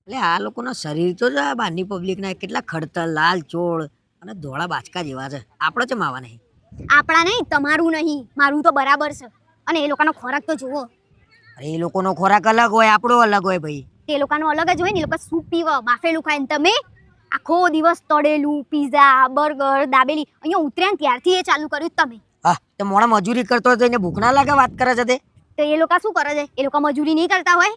એટલે આ લોકોના શરીર તો જ આ બહારની પબ્લિકના કેટલા ખડતર લાલ ચોળ અને ધોળા બાચકા જેવા છે. આપણે ચમ આવા નહીં? આપણા નહીં, તમારું નહીં, મારું તો બરાબર છે. અને એ લોકોનો ખોરાક તો જુઓ. અરે એ લોકોનો ખોરાક અલગ હોય, આપણો અલગ હોય ભાઈ. તે લોકોનો અલગ જ હોય ને. એ લોકો સૂપ પીવા, બાફેલું ખાય ને તમે આખો દિવસ તળેલું પીઝા બર્ગર દાબેલી. અહીંયા ઉતર્યા ને ત્યારથી એ ચાલુ કર્યું જ તમે. હા, તો મોણા મજૂરી કરતો હોય તો એને ભૂખ ના લાગે? વાત કરે છે તે. તો એ લોકો શું કરે છે? એ લોકો મજૂરી નહીં કરતા હોય,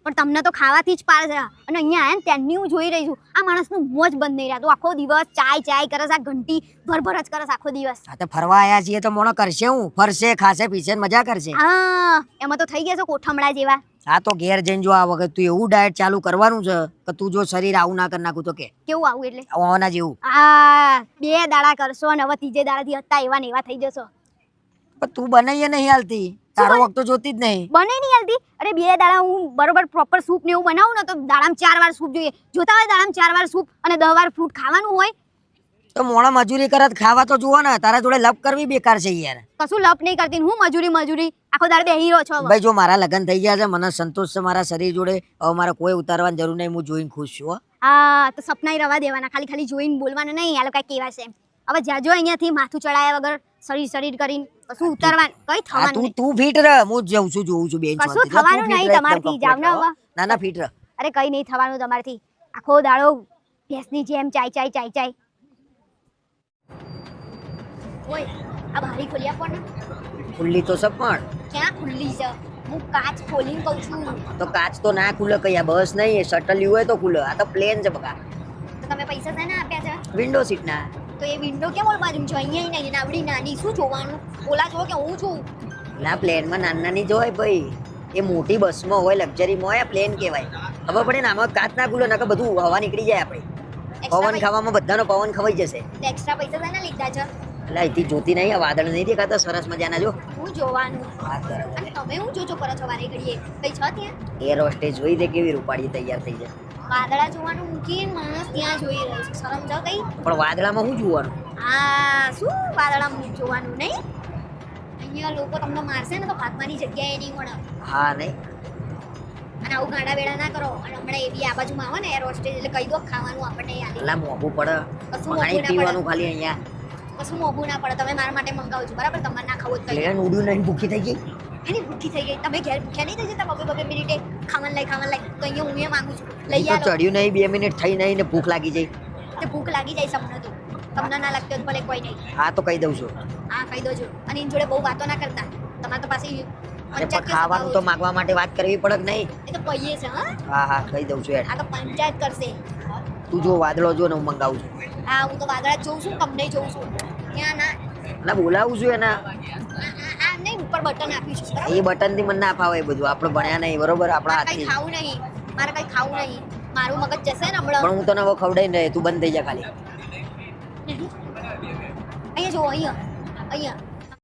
પણ તમને તો ખાવાથી જ પાર છે. અને અહીંયા આયા ને ત્યાંની હું જોઈ રહી છું, આ માણસનું મોજ બંધ નહીં રહેતું. આખો દિવસ ચાય કરે છે, આ ઘંટી ભર જ કરે છે આખો દિવસ. હા, તો ફરવા આયા છીએ તો મોણો કરશે હું? ફરશે, ખાશે, પીશે, મજા કરશે. હા, એમાં તો થઈ ગયા છો કોઠમડા જેવા. હા, તો ઘેર જઈને જો આ વખત તું એવું ડાયટ ચાલુ કરવાનું છે કે તું જો શરીર આવું ના કરી નાખું તો કે કેવું આવું એટલે આવવાના જેવું. આ 2 દાડા કરશો અને હવે ત્રીજે દાડાથી હતા એવા ને એવા થઈ જશો. પણ તું બનાવીએ નહીં હાલતી, તારો વખત તો જોતી જ નહીં. બને નહીં હાલતી. અરે 2 દાડા હું બરોબર પ્રોપર સૂપ ને એવું બનાવું ને તો દાડામાં 4 વાર સૂપ જોઈએ. જોતા હોય દાડામાં 4 વાર સૂપ અને 10 વાર ફ્રૂટ ખાવાનું હોય. તો મોણા મજૂરી કરત ખાવા તો જુઓ ને. તારા જોડે લપ કરવી બેકાર છે યાર. કશું લપ નહીં કરતી. હું મજૂરી આખો દાડો બેહી રહ્યો છો. ભાઈ જો મારા લગ્ન થઈ ગયા છે, મને સંતોષ છે મારા શરીર જોડે. હવે મારે કોઈ ઉતારવાની જરૂર નહીં, હું જોઈને ખુશ છું. હા, તો સપનાય રવા દેવાના, ખાલી જોઈને બોલવાનું નહીં. આ લોકો કેવા છે હવે જાજો અહીંયાથી માથું ચડાયા વગર શરીર કરીને કશું ઉતારવાનું કઈ થવાનું. તું ફિટ રહ, હું જઉં છું, જોઉં છું બેન. કશું થવાનું નહીં તમારથી. જાવ ને હવે. ના ફિટ રહ. અરે કઈ નહીં થવાનું તમારથી. આખો દાડો ભેંસની જેમ ચાય. ઓય, આ બારી ખોલી આપો ને. ખુલ્લી તો છે પણ ક્યાં ખુલ્લી છે? હું કાચ ખોલીને કહું છું. તો કાચ તો ના ખુલે કઈ. આ બસ નહીં, શટલ હોય તો ખુલે. આ તો પ્લેન છે બકા. તો તમે પૈસા શેના આપ્યા છે? વિન્ડો સીટ ના. તો એ વિન્ડો કેમ ઓલ બાજુ છે? અહીંયા નહીં, નાવડી નાની શું જોવાનું? ઓલા જો કે હું છું. ના, પ્લેનમાં નાની જ હોય ભાઈ. એ મોટી બસમાં હોય, લક્ઝરીમાં હોય, પ્લેન કહેવાય. ખબર પડે ને? આમાં કાચ ના ખુલે, નકર બધું હવા નીકળી જાય આપણે. પવન ખાવામાં બધાનો પવન ખવાઈ જશે. એક્સ્ટ્રા પૈસા શેના લીધા છે? એટલે અહીંથી જોતી નહીં, વાદળ નહીં દેખાતા સરસ મજાના? જો હું જોવાનું. અને તમે હું જોજો કરો છો વારે ઘડીએ? કઈ છો ત્યાં? એર હોસ્ટેસ જોઈ દે કેવી રૂપાળી તૈયાર થઈ જાય. વાદળા જોવાનું મૂકીને માણસ ત્યાં જોઈ રહ્યો છે. શરમ જાવ કઈ? પણ વાદળામાં શું જોવાનું? શું વાદળામાં જોવાનું નહીં? અહીંયા લોકો તમને મારશે ને તો ભાગવાની જગ્યાએ નહીં મળે. હા નહીં. અને આવું ગાડા વેડા ના કરો. અને હમણાં એવી આ બાજુમાં આવે ને એર હોસ્ટેસ એટલે કહી દો ખાવાનું આપણને યાદ. એટલે મોંઘું પડે. કશું પાણી મોંઘું ના પીવાનું પડે. ખાલી અહીંયા. કશું મોંઘું ના પડે. તમે મારા માટે મંગાવજો બરાબર? તમારે ના ખાવું તો પ્લેન ઉડ્યું નહીં, ભૂખી થઈ ગઈ. એની ભૂખી થઈ ગઈ. તમે ઘેર ભૂખ્યા નહીં થઈ જતા? બબે મિનિટે ખાવાનું લઈ તો અહીંયા હું એ માંગુ છું. લઈ તો આવો. ચડ્યું નહીં, 2 મિનિટ થઈ નહીં ને ભૂખ લાગી જાય. તે ભૂખ લાગી જાય સમને તો. તમને ના લાગતી હોય તો ભલે કોઈ નહીં. હા, તો કહી દઉં છું. હા, કહી દોજો. અને એની જોડે બહુ વાતો ના કરતા. તમારે તો પાછી અરે પણ ખાવાનું તો માંગવા માટે વાત કરવી પડે કે નહીં? એ તો કહીએ છે. હા, કહી દઉં છું યાર. આ તો પંચાયત કરશે. તું જો વાદળો જો ને હું મંગાવું છું. હા, હું તો વાદળા જોઉં છું, તમને જોઉં છું. ત્યાં ના બોલાવું છું એના. આ નહીં, ઉપર બટન આપ્યું છે બરાબર? એ બટન થી મને ના ફાવે એ બધું. આપણે ભણ્યા નહીં બરોબર આપણા કઈ હાથથી. ખાવું નહીં. મારે કઈ ખાવું નહીં. મારું મગજ જશે ને હમણાં. પણ હું તને હવે ખવડાવી નહીં, તું બંધ થઈ જા ખાલી. અહીંયા જો અહીંયા